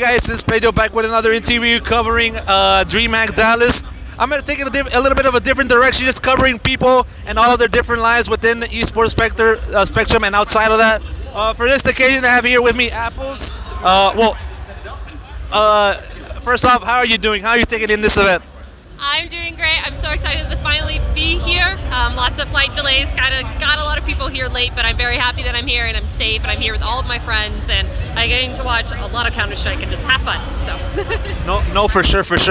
Hey guys, this is Pedro back with another interview covering Dreamhack Dallas. I'm going to take it a little bit of a different direction, just covering people and all of their different lives within the esports spectrum and outside of that. For this occasion, I have here with me Apples. First off, how are you doing? How are you taking in this event? I'm doing great. I'm so excited to finally be here. Lots of flight delays, kind of got a lot of people here late, but I'm very happy that I'm here and I'm safe and I'm here with all of my friends and I'm getting to watch a lot of Counter-Strike and just have fun. So. No, for sure. First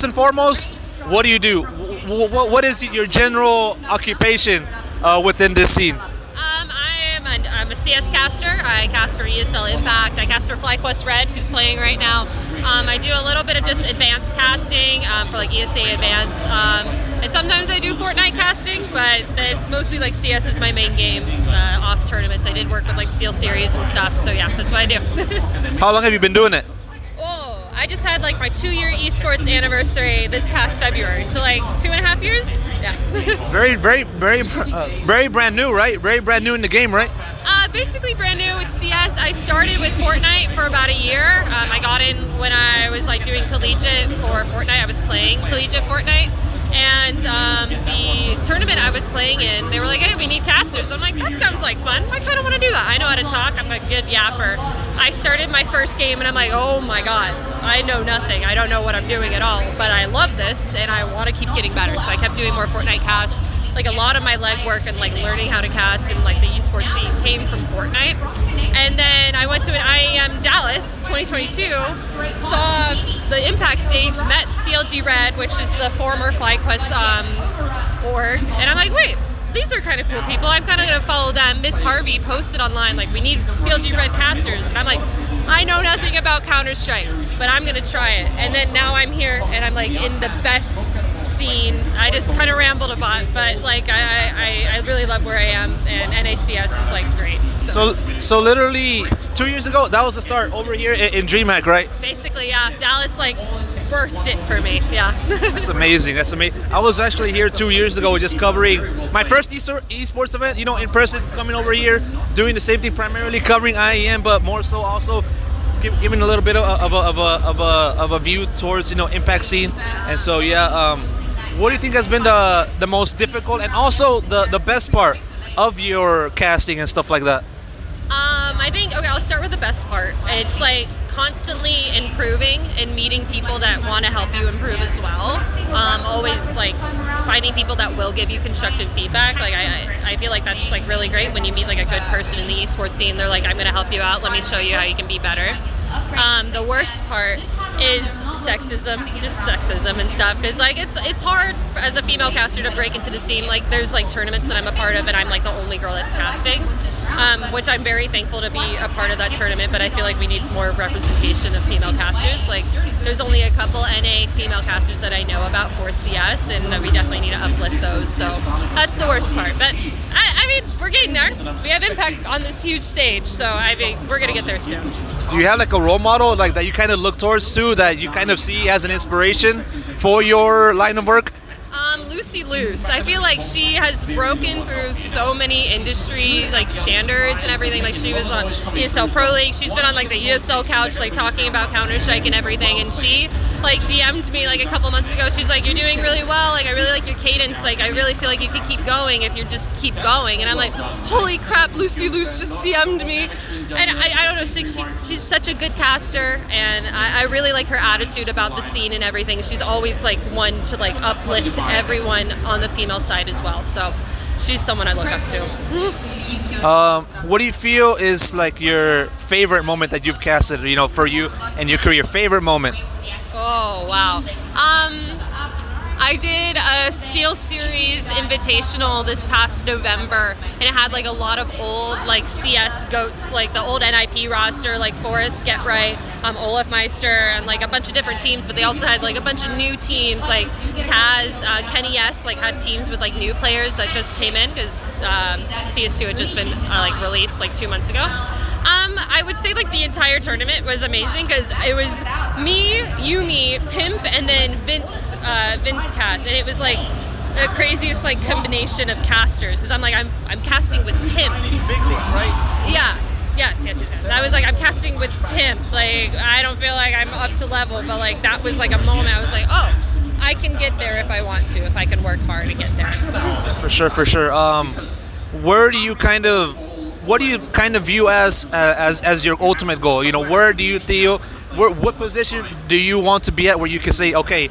and foremost, what do you do? What is your general occupation within this scene? I'm a CS caster. I cast for ESL Impact. I cast for FlyQuest Red, who's playing right now. I do a little bit of just advanced casting for like ESA Advanced. And sometimes I do Fortnite casting, but it's mostly like CS is my main game off tournaments. I did work with like Steel Series and stuff, so yeah, that's what I do. How long have you been doing it? I just had like my 2-year esports anniversary this past February, so like 2.5 years. Yeah. very brand new, right? Very brand new in the game, right? Basically brand new with CS. I started with Fortnite for about a year. I got in when I was like doing collegiate for Fortnite. I was playing collegiate Fortnite. And the tournament I was playing in, they were like, hey, we need casters. I'm like, that sounds like fun. I kind of want to do that. I know how to talk. I'm a good yapper. I started my first game and I'm like, oh my God, I know nothing. I don't know what I'm doing at all. But I love this and I want to keep getting better. So I kept doing more Fortnite casts. Like a lot of my legwork and like learning how to cast and like the esports scene came from Fortnite. And then I went to an IEM Dallas 2022, saw the Impact stage, met CLG Red, which is the former FlyQuest org, and I'm like, wait, these are kind of cool people. I'm kind of going to follow them. Miss Harvey posted online, like, we need CLG Red casters. And I'm like, I know nothing about Counter-Strike, but I'm going to try it. And then now I'm here, and I'm, like, in the best scene. I just kind of rambled a lot, but, like, I really love where I am, and NACS is, like, great. So literally 2 years ago, that was the start over here in Dreamhack, right? Basically, yeah. Dallas, like, birthed it for me, yeah. That's amazing. I was actually here 2 years ago just covering my first esports event, you know, in person, coming over here, doing the same thing, primarily covering IEM, but more so also giving a little bit of a view towards, you know, Impact scene. And so, yeah, what do you think has been the most difficult and also the best part of your casting and stuff like that? I think, okay, I'll start with the best part. It's like constantly improving and meeting people that want to help you improve as well. Always like finding people that will give you constructive feedback. Like I feel like that's like really great when you meet like a good person in the esports scene. They're like, I'm going to help you out. Let me show you how you can be better. The worst part is sexism and stuff, because like it's hard as a female caster to break into the scene. Like there's like tournaments that I'm a part of and I'm like the only girl that's casting, which I'm very thankful to be a part of that tournament, but I feel like we need more representation of female casters. Like there's only a couple NA female casters that I know about for CS, and we definitely need to uplift those. So that's the worst part, but I mean we're getting there. We have Impact on this huge stage, so I mean we're gonna get there soon. Do you have like a role model like that you kind of look towards too, that you kind of see as an inspiration for your line of work? Lucy Luce. I feel like she has broken through so many industry like standards and everything. Like she was on ESL Pro League. She's been on like the ESL couch like talking about Counter-Strike and everything. And she like DM'd me like a couple months ago. She's like, you're doing really well. Like I really like your cadence. Like I really feel like you could keep going if you just keep going. And I'm like, holy crap, Lucy Luce just DM'd me. And I don't know, she's such a good caster, and I really like her attitude about the scene and everything. She's always like one to like uplift everyone on the female side as well. So she's someone I look up to. What do you feel is like your favorite moment that you've casted, you know, for you and your career? Favorite moment? Oh, wow. I did a Steel Series Invitational this past November, and it had like a lot of old like CS goats, like the old NIP roster, like Forrest, Get Right, Olaf Meister, and like a bunch of different teams, but they also had like a bunch of new teams, like Taz, Kenny S, like had teams with like new players that just came in because CS2 had just been like released like 2 months ago. I would say like the entire tournament was amazing because it was me, Yumi, Pimp, and then Vince cast, and it was like the craziest like combination of casters. Because I'm casting with Pimp. Big leagues, right? Yeah. Yes. I was like, I'm casting with him. Like, I don't feel like I'm up to level, but like that was like a moment I was like, oh, I can get there if I want to, if I can work hard to get there. For sure. What do you kind of view as your ultimate goal? You know, where do you feel, what position do you want to be at where you can say, okay,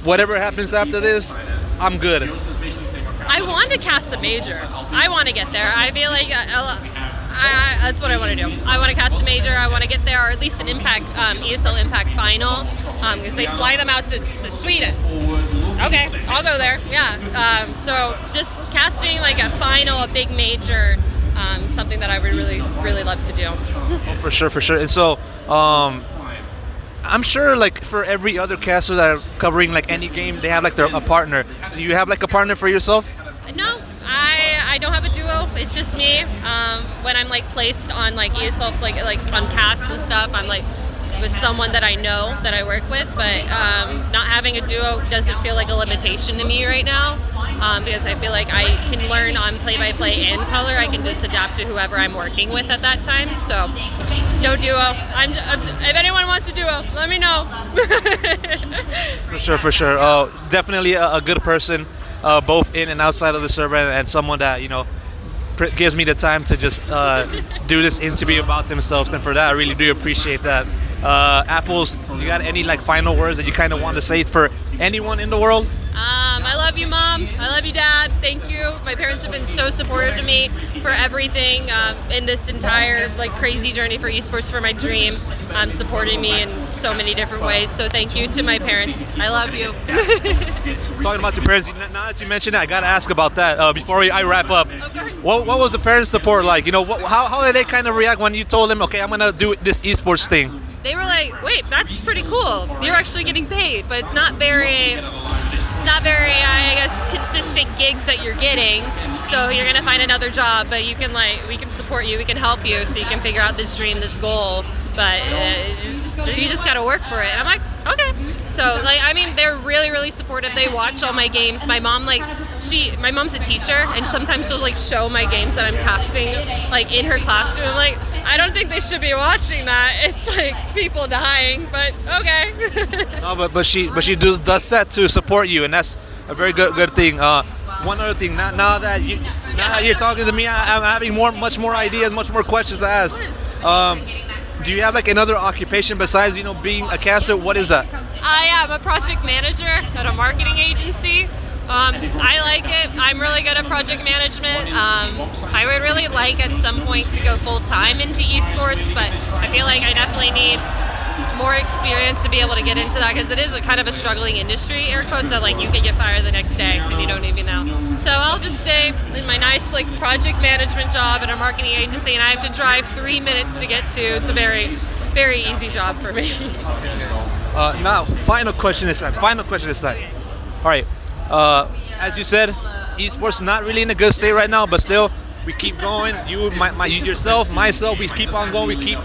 whatever happens after this, I'm good? I want to cast a major. I want to get there. I feel like that's what I want to do. I want to cast a major. I want to get there, or at least an Impact, ESL Impact final, because they fly them out to Sweden. Okay, I'll go there. Yeah. So just casting like a final, a big major, something that I would really, really love to do. For sure. And so, I'm sure like for every other caster that are covering like any game, they have like a partner. Do you have like a partner for yourself? No, I don't have a duo. It's just me. When I'm like placed on like ESL, like on casts and stuff, I'm like with someone that I know that I work with. But not having a duo doesn't feel like a limitation to me right now, because I feel like I can learn on play-by-play and color. I can just adapt to whoever I'm working with at that time. So no duo. If anyone wants a duo, let me know. For sure. Definitely a good person, both in and outside of the server, and someone that, you know, gives me the time to just do this interview about themselves, and for that I really do appreciate that. Apples, you got any like final words that you kind of want to say for anyone in the world? I love you, Mom. I love you, Dad. Thank you. My parents have been so supportive to me for everything in this entire like crazy journey for esports, for my dream, supporting me in so many different ways. So thank you to my parents. I love you. Talking about your parents, now that you mentioned it, I gotta ask about that before I wrap up. Of course. What was the parents' support like? You know, how did they kind of react when you told them, okay, I'm gonna do this esports thing? They were like, wait, that's pretty cool. You're actually getting paid, but it's not very, I guess, consistent gigs that you're getting. So you're gonna find another job, but you can we can support you, we can help you, so you can figure out this dream, this goal. But you just gotta work for it. And I'm like, okay. So they're really, really supportive. They watch all my games. My mom, my mom's a teacher, and sometimes she'll show my games that I'm casting in her classroom. I'm like, I don't think they should be watching that. It's people dying, but okay. No, but she does that to support you, and that's a very good thing. One other thing, now that you're talking to me, I'm having much more ideas, much more questions to ask. Do you have another occupation besides being a caster? What is that? I am a project manager at a marketing agency. I like it. I'm really good at project management. I would really like at some point to go full time into esports, but I feel like I definitely need more experience to be able to get into that, because it is a kind of a struggling industry, air quotes, that you could get fired the next day and you don't even know. So I'll just stay in my nice project management job at a marketing agency, and I have to drive 3 minutes to get to. It's a very, very easy job for me. Now, final question is that. All right. As you said, esports not really in a good state right now, but still, we keep going. You, yourself, myself, we keep on going. We keep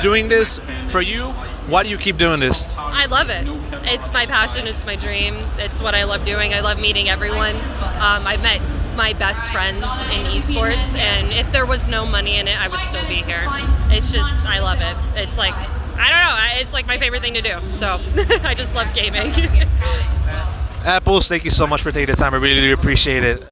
doing this for you. Why do you keep doing this? I love it. It's my passion. It's my dream. It's what I love doing. I love meeting everyone. I've met my best friends in esports, and if there was no money in it, I would still be here. It's just, I love it. It's I don't know. It's my favorite thing to do. So I just love gaming. Apples, thank you so much for taking the time. I really, really appreciate it.